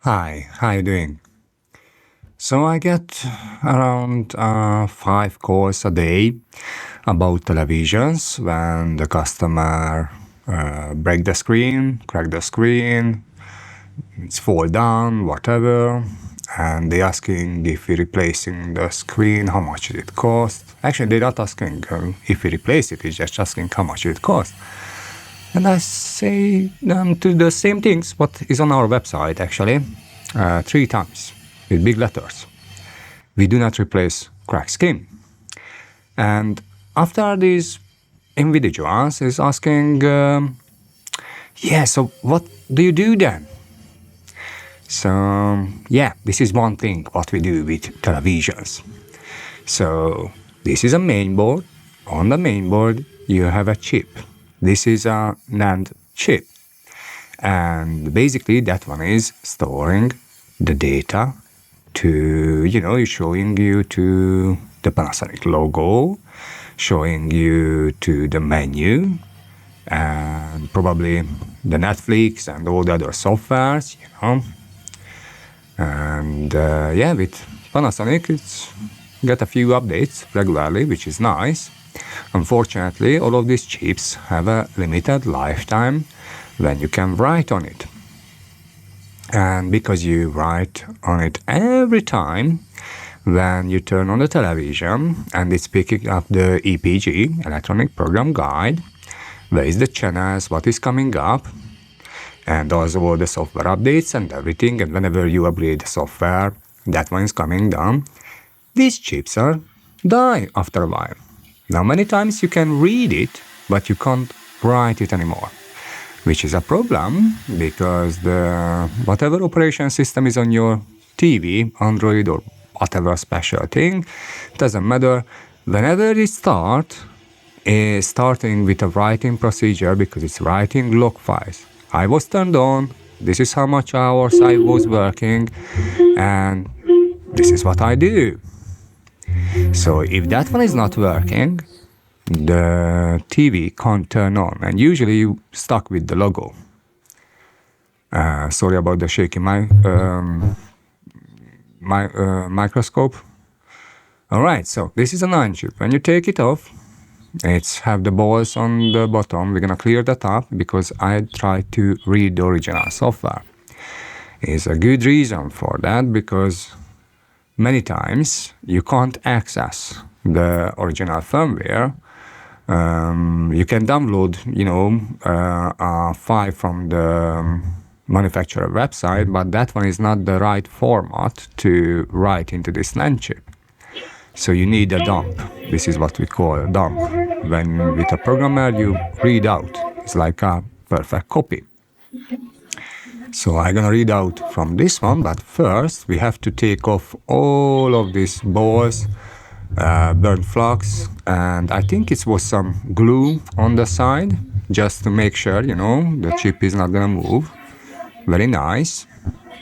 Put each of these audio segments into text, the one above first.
Hi, how you doing? So I get around 5 calls a day about televisions when the customer break the screen, crack the screen, it's fall down, whatever, and they asking if we're replacing the screen, how much it cost. Actually, they're not asking if we replace it, it's just asking how much it costs. And I say to the same things what is on our website actually 3 times with big letters. We do not replace cracked skin. And after these individuals is asking, so what do you do then? So this is one thing what we do with televisions. So this is a mainboard. On the mainboard you have a chip. This is a NAND chip. And basically that one is storing the data to, showing you to the Panasonic logo, showing you to the menu, and probably the Netflix and all the other softwares, And with Panasonic, it's get a few updates regularly, which is nice. Unfortunately, all of these chips have a limited lifetime when you can write on it. And because you write on it every time when you turn on the television and it's picking up the EPG, Electronic Program Guide, where is the channels, what is coming up, and also all the software updates and everything, and whenever you upgrade the software, that one is coming down. These chips are die after a while. Now many times you can read it, but you can't write it anymore, which is a problem because whatever operation system is on your TV, Android or whatever special thing, doesn't matter. Whenever it starting with a writing procedure because it's writing log files. I was turned on, this is how much hours I was working, and this is what I do. So if that one is not working, the TV can't turn on, and usually you stuck with the logo. Sorry about the shaky microscope. All right, so this is a 9 chip. When you take it off, it's have the balls on the bottom. We're gonna clear that up because I tried to read the original software. It's a good reason for that because many times you can't access the original firmware. You can download, a file from the manufacturer website, but that one is not the right format to write into this NAND chip. So you need a dump. This is what we call a dump. When with a programmer you read out. It's like a perfect copy. So I'm gonna read out from this one, but first we have to take off all of these balls, burn flux, and I think it was some glue on the side just to make sure, the chip is not gonna move. Very nice,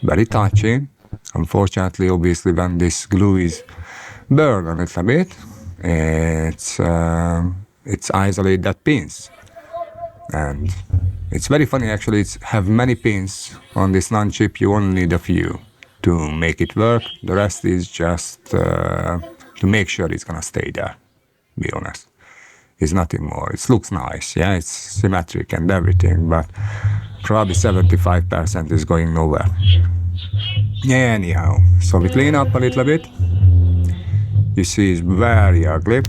very touchy. Unfortunately, obviously, when this glue is burned a little bit, it's isolate that pins. And it's very funny actually, it's have many pins on this NAND chip, you only need a few to make it work. The rest is just to make sure it's gonna stay there, be honest. It's nothing more. It looks nice, yeah, it's symmetric and everything, but probably 75% is going nowhere. Yeah, anyhow, so we clean up a little bit. You see it's very ugly.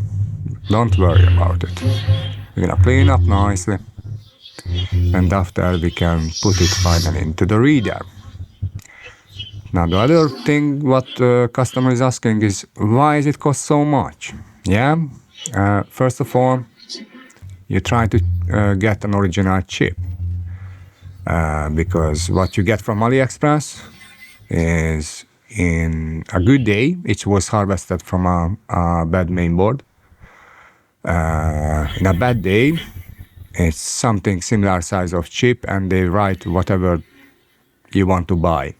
Don't worry about it. We're gonna clean up nicely. And after we can put it finally into the reader. Now the other thing what the customer is asking is why does it cost so much? Yeah, first of all, you try to get an original chip because what you get from AliExpress is in a good day it was harvested from a bad mainboard. In a bad day it's something similar size of chip and they write whatever you want to buy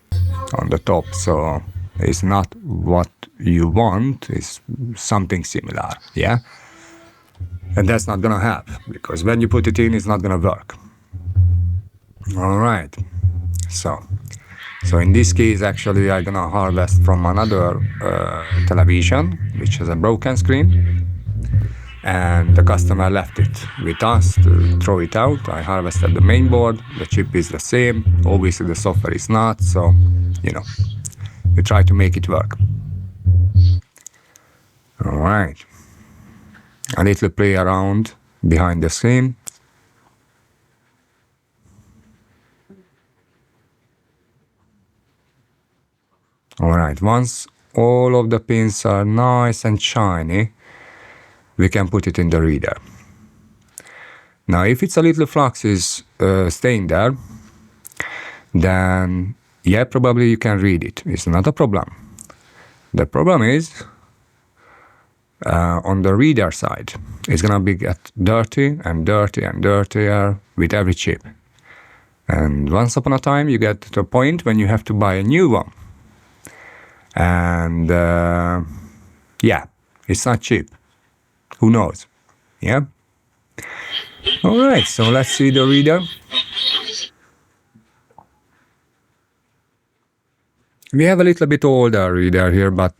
on the top, so it's not what you want, it's something similar, yeah, and that's not gonna help because when you put it in it's not gonna work. All right, so So in this case, actually, I'm gonna harvest from another television, which has a broken screen, and the customer left it with us to throw it out. I harvested the main board. The chip is the same. Obviously, the software is not. So, we try to make it work. All right. A little play around behind the screen. All right, once all of the pins are nice and shiny, we can put it in the reader. Now, if it's a little flux is staying there, then yeah, probably you can read it. It's not a problem. The problem is on the reader side, it's gonna be get dirty and dirty and dirtier with every chip. And once upon a time, you get to a point when you have to buy a new one. And yeah, it's not cheap. Who knows? Yeah. All right, so let's see the reader. We have a little bit older reader here, but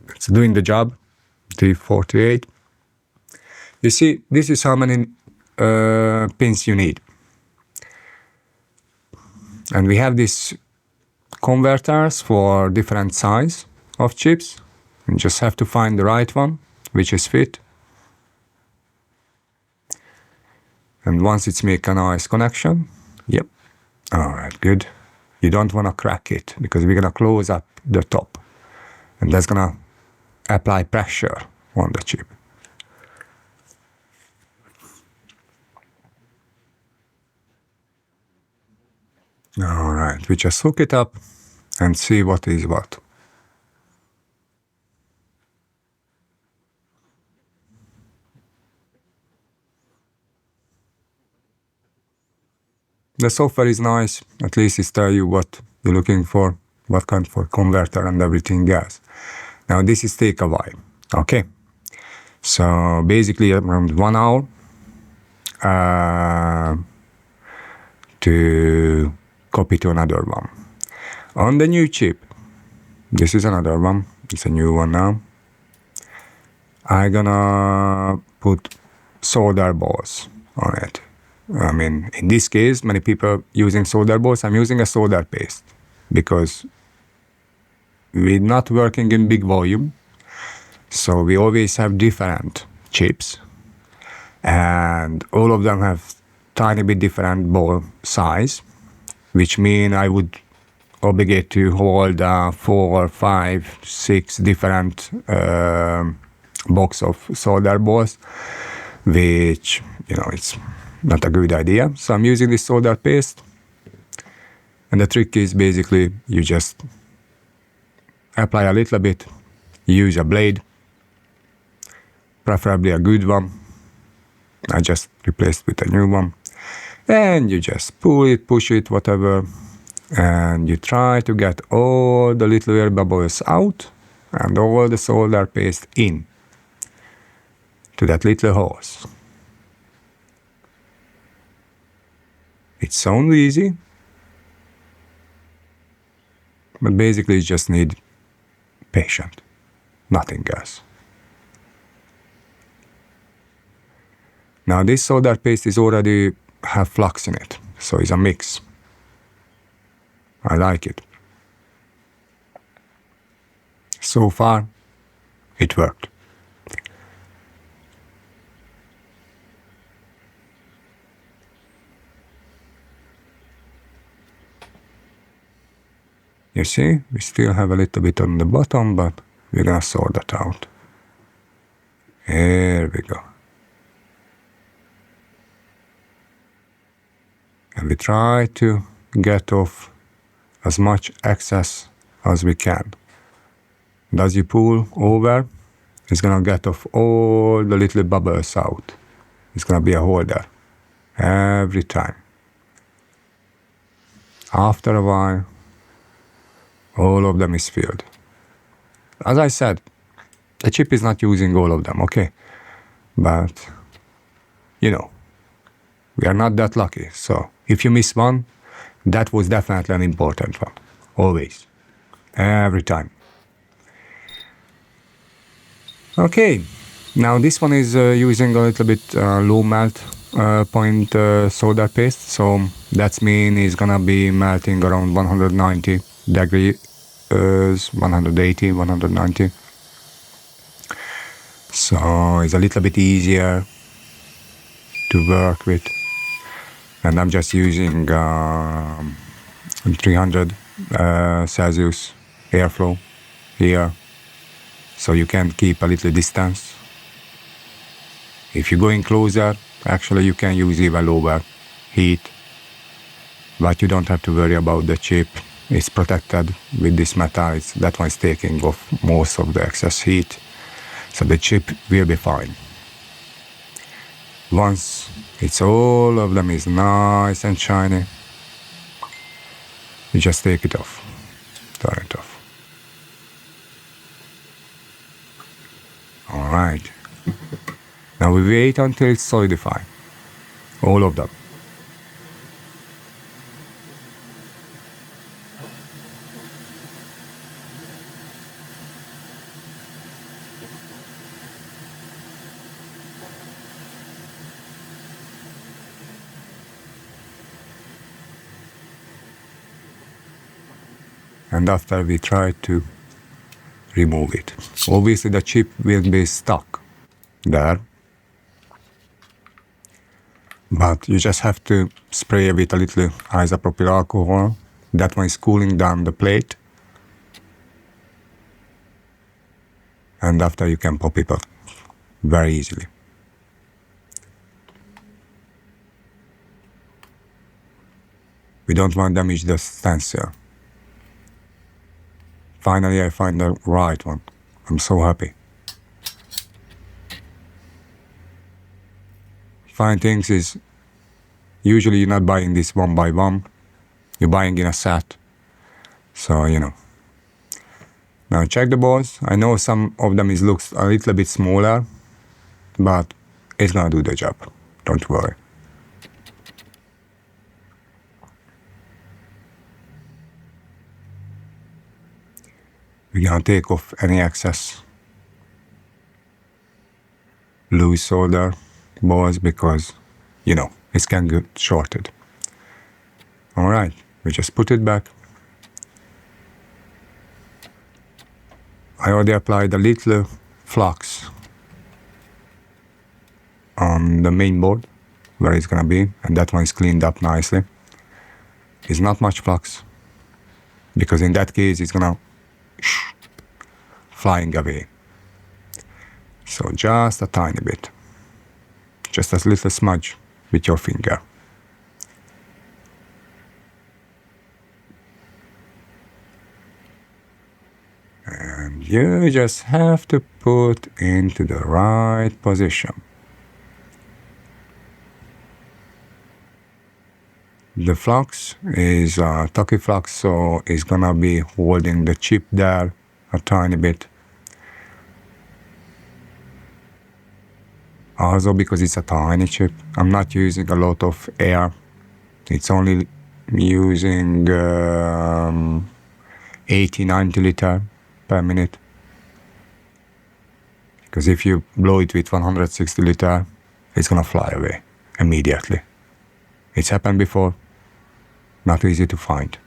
it's doing the job. T48. You see, this is how many pins you need. And we have these converters for different size of chips. You just have to find the right one, which is fit. And once it's make a nice connection, yep. All right, good. You don't want to crack it because we're gonna close up the top, and that's gonna apply pressure on the chip. All right, we just hook it up and see what is what. The software is nice, at least it tells you what you're looking for, what kind of converter and everything else. Now this is take a while, okay? So basically around 1 hour to copy to another one. On the new chip, this is another one, it's a new one now. I'm gonna put solder balls on it. I mean, in this case, many people using solder balls. I'm using a solder paste because we're not working in big volume. So we always have different chips and all of them have tiny bit different ball size, which mean I would obligate to hold 4, 5, 6 different box of solder balls, which, it's not a good idea. So I'm using this solder paste. And the trick is basically you just apply a little bit, use a blade, preferably a good one. I just replaced with a new one. And you just pull it, push it, whatever. And you try to get all the little air bubbles out and all the solder paste in to that little hose. It sounds easy, but basically you just need patience, nothing else. Now this solder paste is already have flux in it, so it's a mix. I like it. So far, it worked. You see, we still have a little bit on the bottom, but we're gonna sort that out. Here we go. And we try to get off as much excess as we can. And as you pull over, it's gonna get off all the little bubbles out. It's gonna be a holder every time. After a while, all of them is filled. As I said, the chip is not using all of them, okay? But, we are not that lucky. So if you miss one, That was definitely an important one. Always. Every time. Okay. Now this one is using a little bit low melt point solder paste. So that means it's gonna be melting around 190 degrees, 180, 190. So it's a little bit easier to work with. And I'm just using 300 Celsius airflow here, so you can keep a little distance. If you're going closer, actually you can use even lower heat, but you don't have to worry about the chip. It's protected with this metal. That one's taking off most of the excess heat, so the chip will be fine. Once it's all of them is nice and shiny, you just take it off, turn it off. All right. Now we wait until it's solidified, all of them. And after we try to remove it. Obviously the chip will be stuck there, but you just have to spray with a little isopropyl alcohol. That one is cooling down the plate, and after you can pop it up very easily. We don't want to damage the stencil. Finally, I find the right one. I'm so happy. Fine things is, usually you're not buying this one by one. You're buying in a set. So, you know. Now check the balls. I know some of them looks a little bit smaller, but it's gonna do the job. Don't worry. We're gonna take off any excess loose solder balls because, you know, it can get shorted. All right, we just put it back. I already applied a little flux on the main board where it's gonna be, and that one is cleaned up nicely. It's not much flux because in that case it's gonna flying away. So just a tiny bit, just a little smudge with your finger. And you just have to put into the right position. The flux is Taki flux, so it's gonna be holding the chip there a tiny bit. Also, because it's a tiny chip, I'm not using a lot of air. It's only using 80-90 liter per minute. Because if you blow it with 160 liter, it's gonna fly away immediately. It's happened before, not easy to find.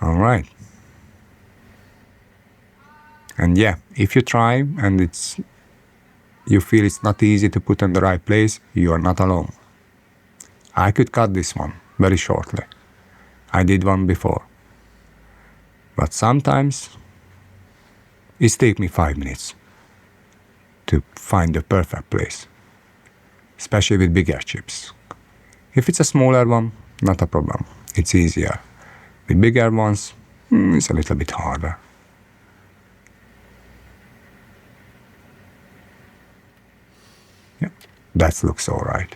All right. And yeah, if you try and you feel it's not easy to put in the right place, you are not alone. I could cut this one very shortly. I did one before. But sometimes it takes me 5 minutes to find the perfect place, especially with bigger chips. If it's a smaller one, not a problem. It's easier. With bigger ones, it's a little bit harder. Yeah, that looks all right.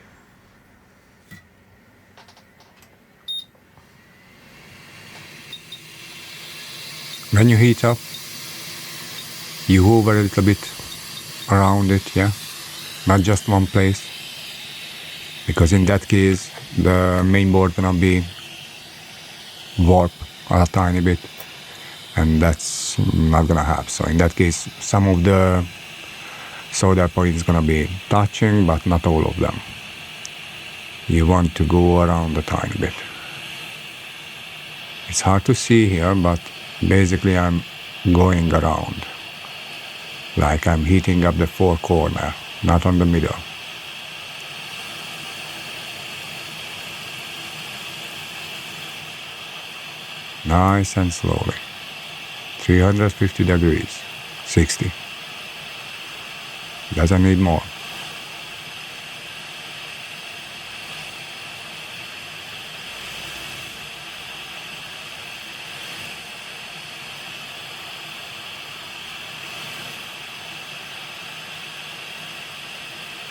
When you heat up, you hover a little bit around it, yeah? Not just one place. because in that case the mainboard gonna be warped a tiny bit, and that's not gonna happen. So in that case, some of the solder points gonna be touching, but not all of them. You want to go around a tiny bit. It's hard to see here, but basically I'm going around, like I'm heating up the four corner, not on the middle. Nice and slowly. 350 degrees, 60. Doesn't need more.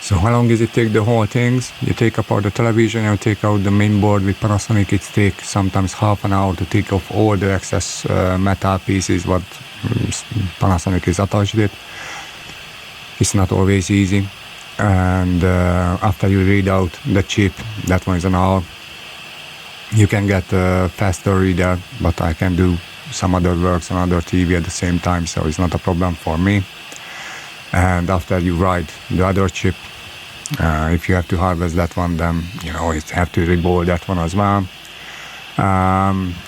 So how long does it take the whole things? You take apart the television, you take out the main board. With Panasonic it takes sometimes half an hour to take off all the excess metal pieces what Panasonic is attached it. It's not always easy. And after you read out the chip, that one is an hour. You can get a faster reader, but I can do some other works on other TV at the same time, so it's not a problem for me. And after you write the other chip, if you have to harvest that one, then you have to reball that one as well.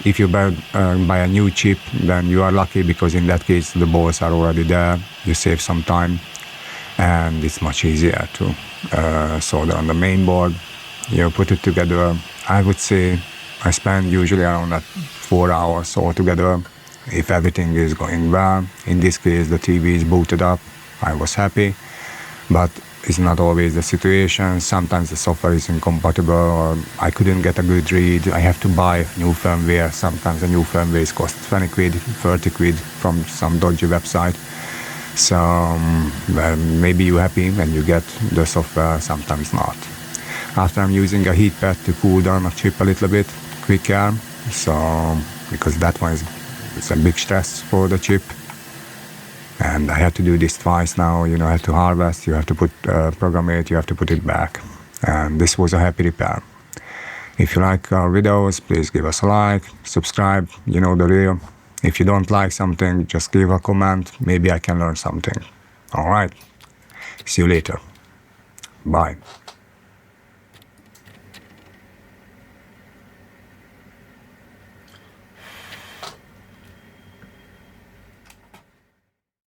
If you buy a new chip, then you are lucky, because in that case the balls are already there. You save some time, and it's much easier to solder on the main board. You put it together. I would say I spend usually around 4 hours altogether if everything is going well. In this case the TV is booted up. I was happy, but it's not always the situation. Sometimes the software is incompatible, or I couldn't get a good read. I have to buy new firmware. Sometimes the new firmware costs 20 quid, 30 quid from some dodgy website. So maybe you're happy when you get the software, sometimes not. After I'm using a heat pad to cool down a chip a little bit quicker, so because that one it's a big stress for the chip. And I had to do this twice now. I have to harvest, you have to program it, you have to put it back. And this was a happy repair. If you like our videos, please give us a like, subscribe, the real. If you don't like something, just leave a comment. Maybe I can learn something. All right. See you later. Bye.